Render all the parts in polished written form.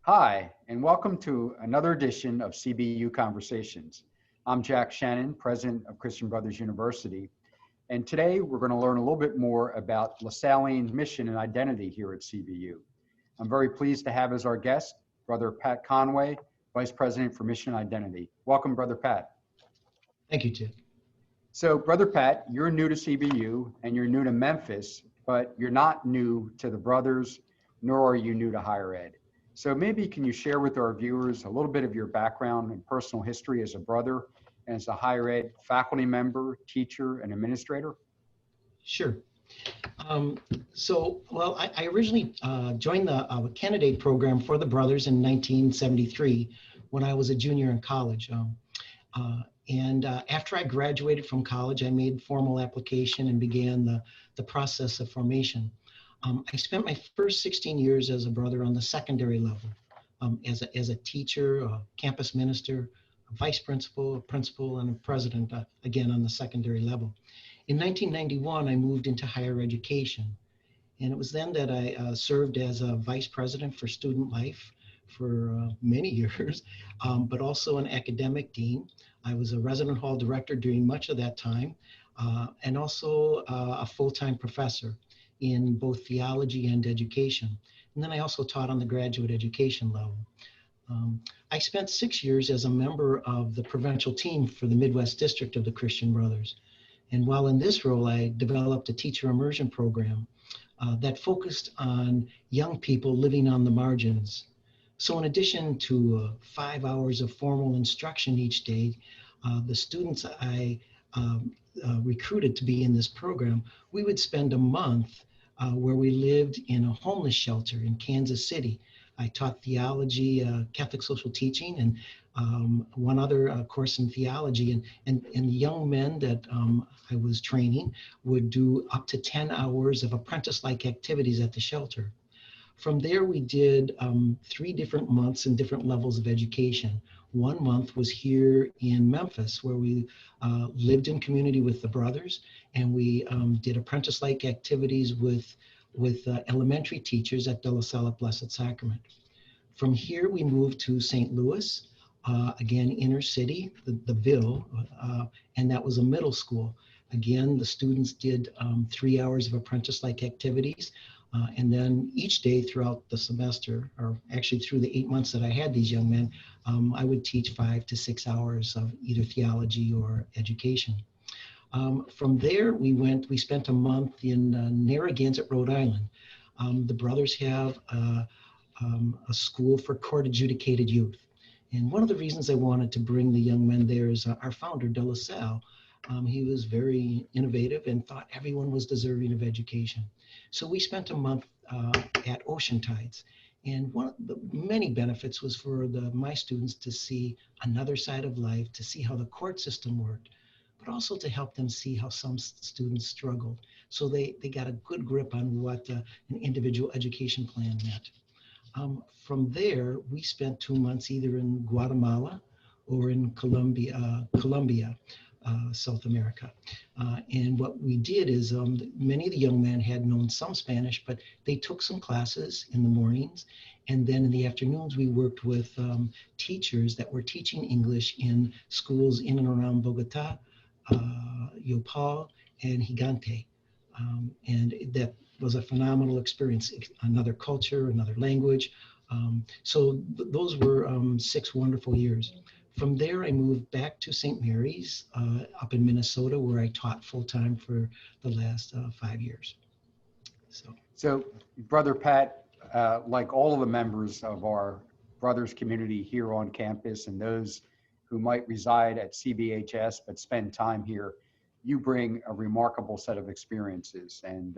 Hi, and welcome to another edition of CBU Conversations. I'm Jack Shannon, President of Christian Brothers University, and today we're going to learn a little bit more about Lasallian mission and identity here at CBU. I'm very pleased to have as our guest, Brother Pat Conway, Vice President for Mission and Identity. Welcome, Brother Pat. Thank you, Jack. So, Brother Pat, you're new to CBU and you're new to Memphis, but you're not new to the Brothers, nor are you new to higher ed. So maybe can you share with our viewers a little bit of your background and personal history as a brother and as a higher ed faculty member, teacher, and administrator? Sure. I originally joined the candidate program for the Brothers in 1973 when I was a junior in college. After I graduated from college, I made formal application and began the process of formation. I spent my first 16 years as a brother on the secondary level, as a teacher, a campus minister, a vice principal, a principal, and a president, again on the secondary level. In 1991, I moved into higher education, and it was then that I served as a vice president for student life for many years, but also an academic dean. I was a resident hall director during much of that time, and also a full-time professor in both theology and education. And then I also taught on the graduate education level. I spent 6 years as a member of the provincial team for the Midwest District of the Christian Brothers. And while in this role, I developed a teacher immersion program that focused on young people living on the margins. So in addition to 5 hours of formal instruction each day, the students I recruited to be in this program, we would spend a month where we lived in a homeless shelter in Kansas City. I taught theology, Catholic social teaching, and one other course in theology. And young men that I was training would do up to 10 hours of apprentice-like activities at the shelter. From there, we did 3 different months in different levels of education. 1 month was here in Memphis, where we lived in community with the brothers, and we did apprentice-like activities with elementary teachers at De La Salle Blessed Sacrament. From here, we moved to St. Louis, again, inner city, the Ville, and that was a middle school. Again, the students did 3 hours of apprentice-like activities. And then each day throughout the semester, or actually through the 8 months that I had these young men, I would teach 5 to 6 hours of either theology or education. From there, we spent a month in Narragansett, Rhode Island. The brothers have a school for court-adjudicated youth. And one of the reasons I wanted to bring the young men there is our founder, De La Salle. He was very innovative and thought everyone was deserving of education. So we spent a month at Ocean Tides. And one of the many benefits was for my students to see another side of life, to see how the court system worked, but also to help them see how some students struggled. So they got a good grip on what an individual education plan meant. From there, we spent 2 months either in Guatemala or in Colombia, South America. And what we did is many of the young men had known some Spanish, but they took some classes in the mornings. And then in the afternoons, we worked with teachers that were teaching English in schools in and around Bogota, Yopal, and Gigante. And that was a phenomenal experience, another culture, another language. Those were 6 wonderful years. From there, I moved back to St. Mary's up in Minnesota, where I taught full-time for the last 5 years. So, Brother Pat, like all of the members of our brothers community here on campus and those who might reside at CBHS but spend time here, you bring a remarkable set of experiences. And,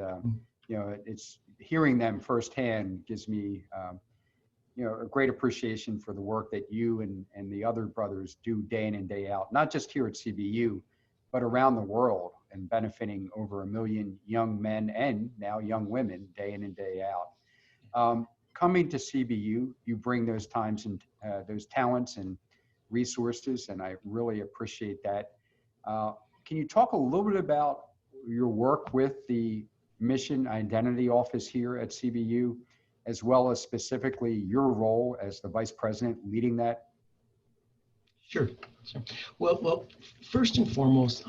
it's hearing them firsthand gives me a great appreciation for the work that you and the other brothers do day in and day out, not just here at CBU, but around the world, and benefiting over 1 million young men and now young women day in and day out. Coming to CBU, you bring those times and those talents and resources, and I really appreciate that. Can you talk a little bit about your work with the Mission Identity Office here at CBU? as well as specifically your role as the vice president leading that? Sure. Sure. Well, first and foremost,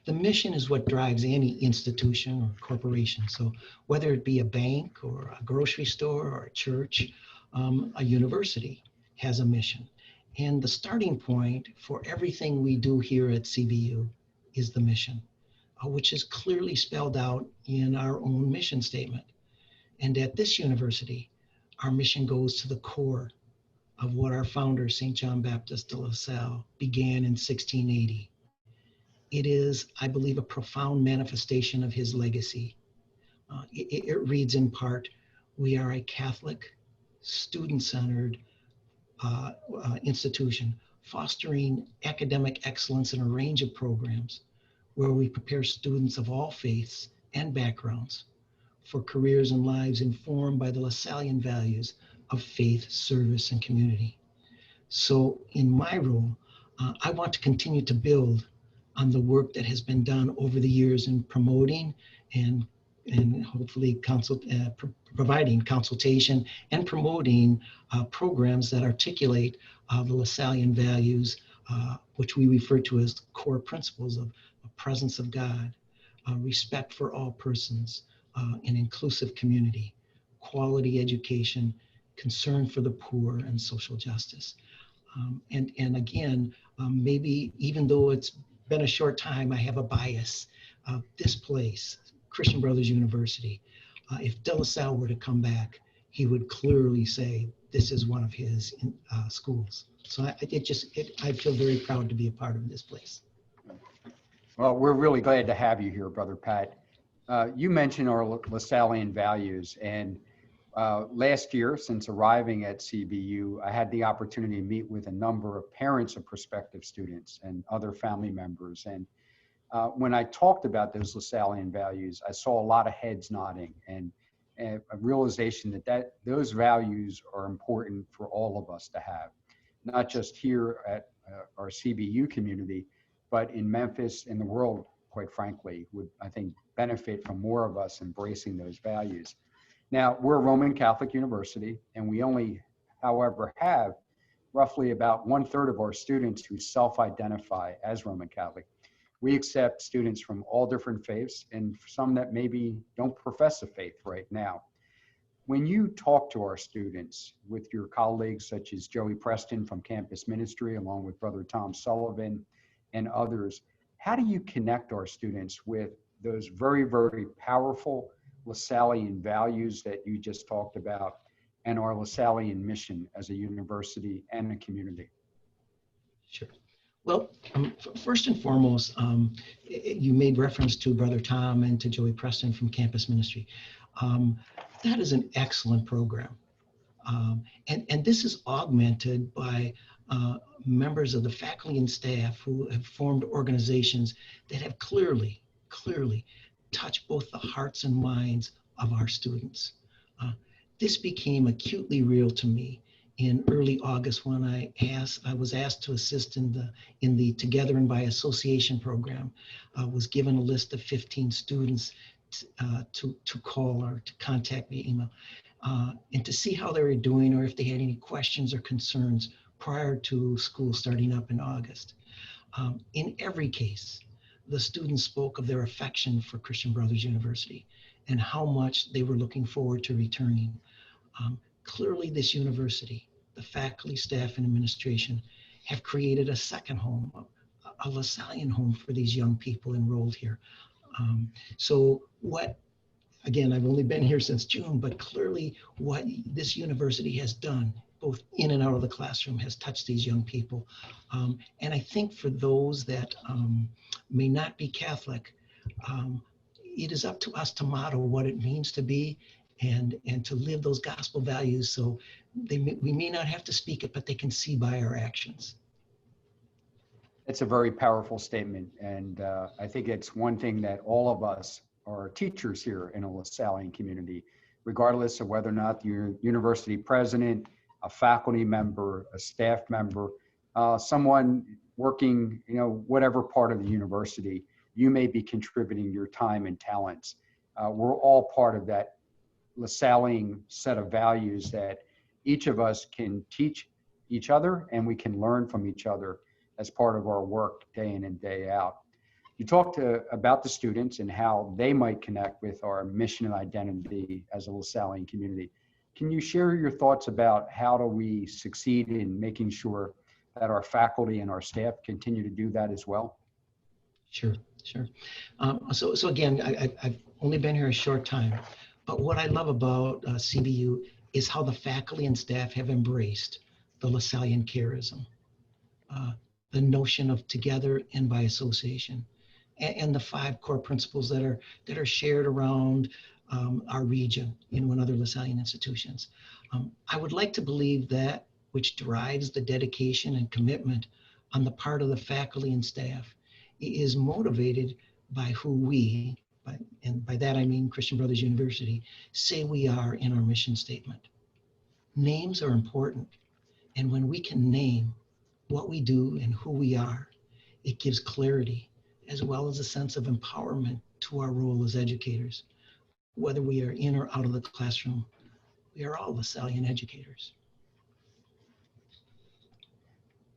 the mission is what drives any institution or corporation. So whether it be a bank or a grocery store or a church, a university has a mission. And the starting point for everything we do here at CVU is the mission, which is clearly spelled out in our own mission statement. And at this university, our mission goes to the core of what our founder, St. John Baptist de La Salle, began in 1680. It is, I believe, a profound manifestation of his legacy. It reads in part, we are a Catholic, student-centered institution, fostering academic excellence in a range of programs where we prepare students of all faiths and backgrounds for careers and lives informed by the Lasallian values of faith, service, and community. So in my role, I want to continue to build on the work that has been done over the years in promoting and hopefully providing consultation and promoting programs that articulate the Lasallian values, which we refer to as core principles of presence of God, respect for all persons, an inclusive community, quality education, concern for the poor, and social justice. And again, maybe even though it's been a short time, I have a bias. This place, Christian Brothers University, if De La Salle were to come back, he would clearly say this is one of his schools. So I feel very proud to be a part of this place. Well, we're really glad to have you here, Brother Pat. You mentioned our Lasallian values, and last year, since arriving at CBU, I had the opportunity to meet with a number of parents of prospective students and other family members. And when I talked about those Lasallian values, I saw a lot of heads nodding and a realization that those values are important for all of us to have, not just here at our CBU community, but in Memphis, in the world, quite frankly, would, I think, benefit from more of us embracing those values. Now, we're a Roman Catholic university, and we only, however, have roughly about 1/3 of our students who self-identify as Roman Catholic. We accept students from all different faiths and some that maybe don't profess a faith right now. When you talk to our students with your colleagues such as Joey Preston from Campus Ministry, along with Brother Tom Sullivan and others, how do you connect our students with those very, very powerful Lasallian values that you just talked about and our Lasallian mission as a university and a community? Sure. Well, first and foremost, you made reference to Brother Tom and to Joey Preston from Campus Ministry. That is an excellent program. And this is augmented by members of the faculty and staff who have formed organizations that have clearly touched both the hearts and minds of our students. This became acutely real to me in early August when I was asked to assist in the Together and by Association program. Was given a list of 15 students to call or to contact via email and to see how they were doing or if they had any questions or concerns prior to school starting up in August. In every case, the students spoke of their affection for Christian Brothers University and how much they were looking forward to returning. Clearly, this university, the faculty, staff, and administration have created a second home, a Lasallian home for these young people enrolled here. So what, again, I've only been here since June, but clearly what this university has done, both in and out of the classroom, has touched these young people. And I think for those that may not be Catholic, it is up to us to model what it means to be and to live those gospel values. So we may not have to speak it, but they can see by our actions. It's a very powerful statement. And I think it's one thing that all of us are teachers here in a Lasallian community, regardless of whether or not you're university president, a faculty member, a staff member, someone working, whatever part of the university, you may be contributing your time and talents. We're all part of that Lasallian set of values that each of us can teach each other and we can learn from each other as part of our work day in and day out. You talked about the students and how they might connect with our mission and identity as a Lasallian community. Can you share your thoughts about how do we succeed in making sure that our faculty and our staff continue to do that as well? Sure, sure. So again, I've only been here a short time, but what I love about CVU is how the faculty and staff have embraced the Lasallian charism, the notion of together and by association, and the 5 core principles that are shared around our region, and other Lasallian institutions. I would like to believe that which drives the dedication and commitment on the part of the faculty and staff is motivated by who we, and by that I mean Christian Brothers University, say we are in our mission statement. Names are important, and when we can name what we do and who we are, it gives clarity as well as a sense of empowerment to our role as educators. Whether we are in or out of the classroom, we are all Lasallian educators.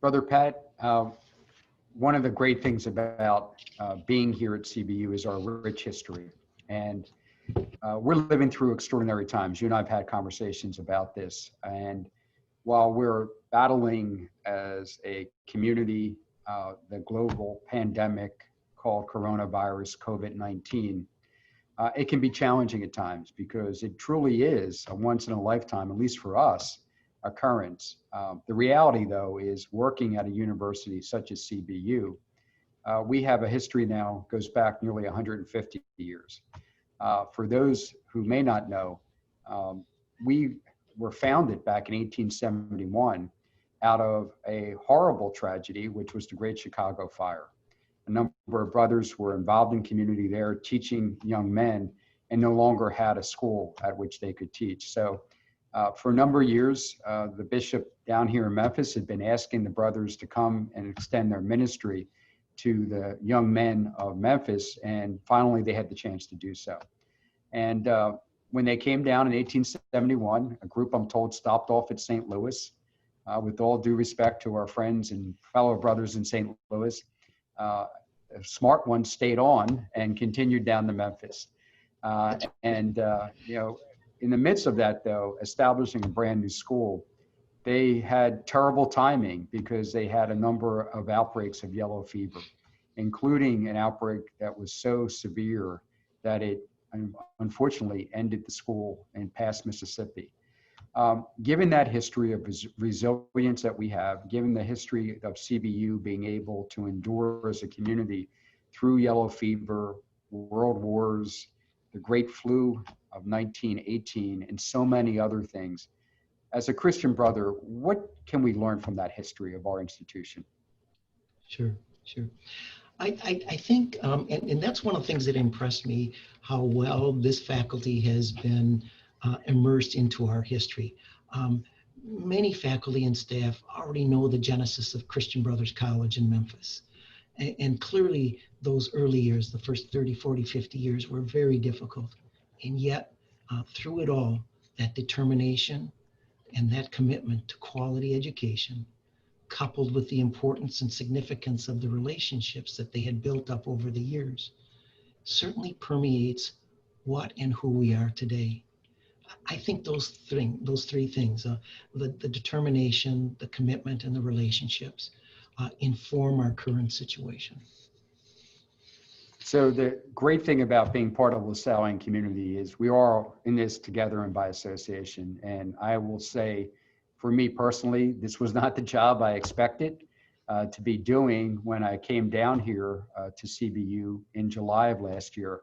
Brother Pat, one of the great things about being here at CBU is our rich history. And we're living through extraordinary times. You and I have had conversations about this. And while we're battling as a community the global pandemic called coronavirus, COVID-19, it can be challenging at times because it truly is a once in a lifetime, at least for us, occurrence. The reality, though, is working at a university such as CBU, we have a history now goes back nearly 150 years. For those who may not know, we were founded back in 1871 out of a horrible tragedy, which was the Great Chicago Fire. A number of brothers were involved in community there, teaching young men, and no longer had a school at which they could teach. So for a number of years, the bishop down here in Memphis had been asking the brothers to come and extend their ministry to the young men of Memphis, and finally they had the chance to do so. And when they came down in 1871, a group, I'm told, stopped off at St. Louis. With all due respect to our friends and fellow brothers in St. Louis, smart ones stayed on and continued down to Memphis. In the midst of that, though, establishing a brand new school, they had terrible timing because they had a number of outbreaks of yellow fever, including an outbreak that was so severe that it unfortunately ended the school in past Mississippi. Given that history of resilience that we have, given the history of CBU being able to endure as a community through yellow fever, world wars, the Great Flu of 1918, and so many other things, as a Christian brother, what can we learn from that history of our institution? Sure, sure. I think, and that's one of the things that impressed me, how well this faculty has been immersed into our history. Many faculty and staff already know the genesis of Christian Brothers College in Memphis. And clearly those early years, the first 30, 40, 50 years were very difficult. And yet through it all, that determination and that commitment to quality education, coupled with the importance and significance of the relationships that they had built up over the years, certainly permeates what and who we are today. I think those three things, the determination, the commitment, and the relationships inform our current situation. So the great thing about being part of the Lasallian community is we are in this together and by association. And I will say, for me personally, this was not the job I expected to be doing when I came down here to CBU in July of last year.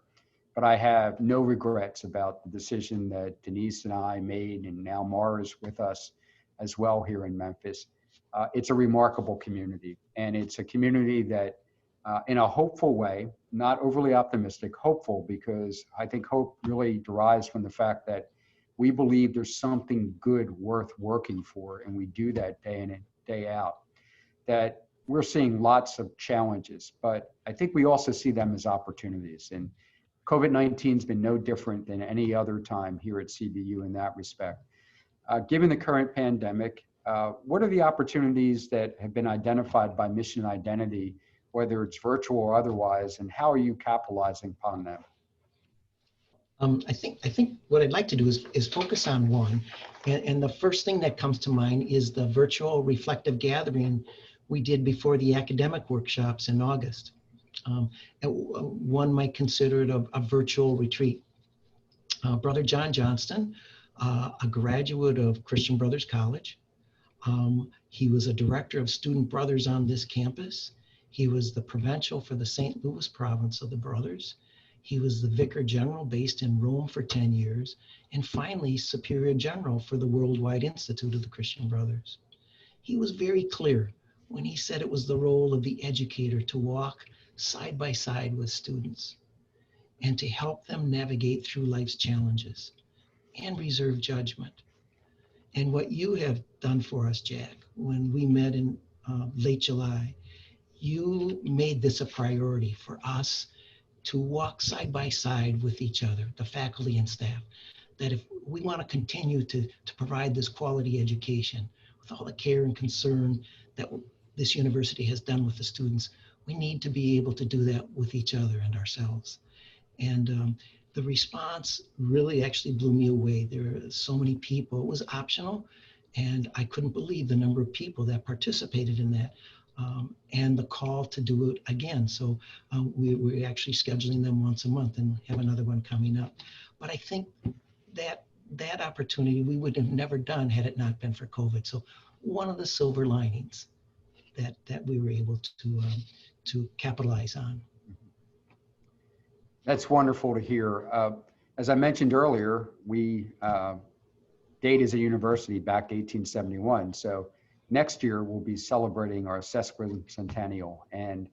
But I have no regrets about the decision that Denise and I made, and now Mara's with us as well here in Memphis. It's a remarkable community, and it's a community that in a hopeful way, not overly optimistic, hopeful, because I think hope really derives from the fact that we believe there's something good worth working for, and we do that day in and day out. That we're seeing lots of challenges, but I think we also see them as opportunities. And COVID-19 has been no different than any other time here at CBU in that respect. Given the current pandemic, what are the opportunities that have been identified by Mission Identity, whether it's virtual or otherwise, and how are you capitalizing upon them? I think what I'd like to do is focus on one, and the first thing that comes to mind is the virtual reflective gathering we did before the academic workshops in August. One might consider it a virtual retreat. Brother John Johnston, a graduate of Christian Brothers College. He was a director of Student Brothers on this campus. He was the provincial for the St. Louis province of the Brothers. He was the Vicar General based in Rome for 10 years, and finally Superior General for the Worldwide Institute of the Christian Brothers. He was very clear when he said it was the role of the educator to walk side by side with students and to help them navigate through life's challenges and reserve judgment. And what you have done for us, Jack, when we met in late July, you made this a priority for us to walk side by side with each other, the faculty and staff, that if we want to continue to provide this quality education with all the care and concern that this university has done with the students, we need to be able to do that with each other and ourselves. And the response really actually blew me away. There are so many people. It was optional, and I couldn't believe the number of people that participated in that. And the call to do it again. So we're actually scheduling them once a month and have another one coming up. But I think that opportunity we would have never done had it not been for COVID. So one of the silver linings that we were able to capitalize on. That's wonderful to hear. As I mentioned earlier, we date as a university back to 1871. So next year we'll be celebrating our sesquicentennial, and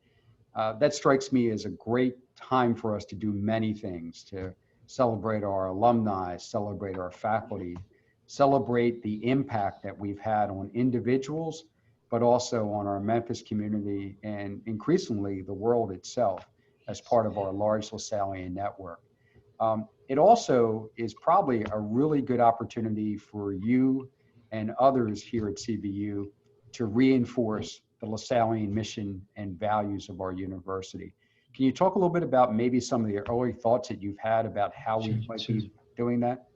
that strikes me as a great time for us to do many things, to celebrate our alumni, celebrate our faculty, celebrate the impact that we've had on individuals, but also on our Memphis community and increasingly the world itself as part of our large Lasallian network. It also is probably a really good opportunity for you and others here at CBU to reinforce the Lasallian mission and values of our university. Can you talk a little bit about maybe some of the early thoughts that you've had about how we might be doing that?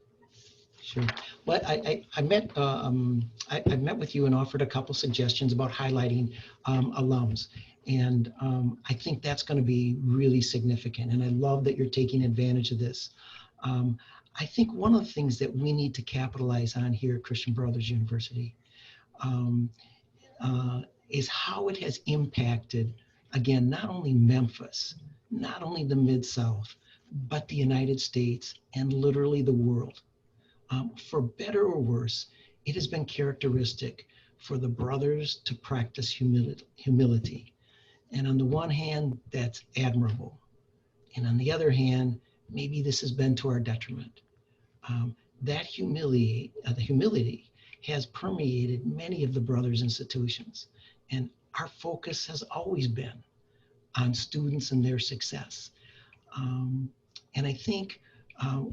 Sure. Well, I met with you and offered a couple suggestions about highlighting alums. And I think that's going to be really significant. And I love that you're taking advantage of this. I think one of the things that we need to capitalize on here at Christian Brothers University is how it has impacted, again, not only Memphis, not only the Mid-South, but the United States and literally the world. For better or worse, it has been characteristic for the brothers to practice humility. And on the one hand, that's admirable. And on the other hand, maybe this has been to our detriment. That humility has permeated many of the brothers' institutions. And our focus has always been on students and their success. And I think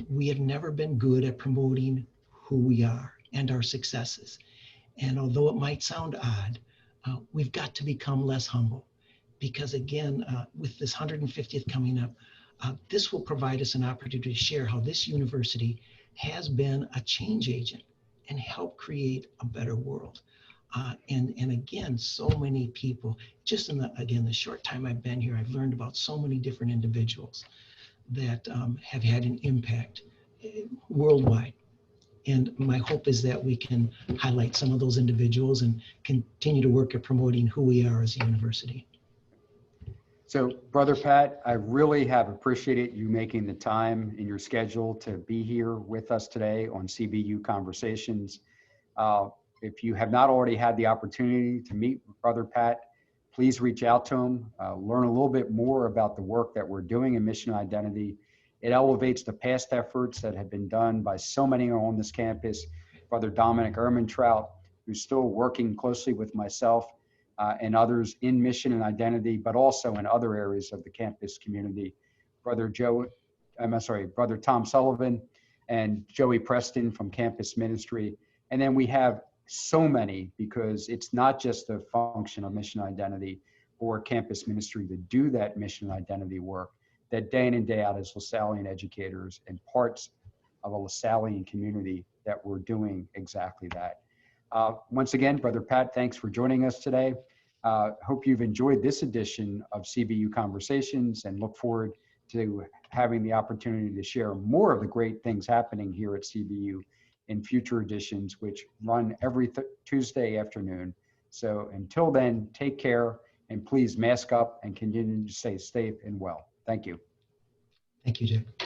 we have never been good at promoting who we are and our successes. And although it might sound odd, we've got to become less humble. Because again, with this 150th coming up, this will provide us an opportunity to share how this university has been a change agent and help create a better world. And again, so many people, just in the short time I've been here, I've learned about so many different individuals that have had an impact worldwide. And my hope is that we can highlight some of those individuals and continue to work at promoting who we are as a university. So, Brother Pat, I really have appreciated you making the time in your schedule to be here with us today on CBU Conversations. If you have not already had the opportunity to meet Brother Pat, please reach out to him, learn a little bit more about the work that we're doing in Mission Identity. It elevates the past efforts that have been done by so many on this campus. Brother Dominic Ermintrout, who's still working closely with myself and others in Mission and Identity, but also in other areas of the campus community. Brother Joe Brother Tom Sullivan and Joey Preston from Campus Ministry. And then we have so many, because it's not just a function of mission identity or campus ministry to do that mission identity work, that day in and day out as Lasallian educators and parts of a Lasallian community that we're doing exactly that. Once again, Brother Pat, thanks for joining us today. Hope you've enjoyed this edition of CVU Conversations, and look forward to having the opportunity to share more of the great things happening here at CVU in future editions, which run every Tuesday afternoon. So until then, take care, and please mask up and continue to stay safe and well. Thank you. Thank you, Dick.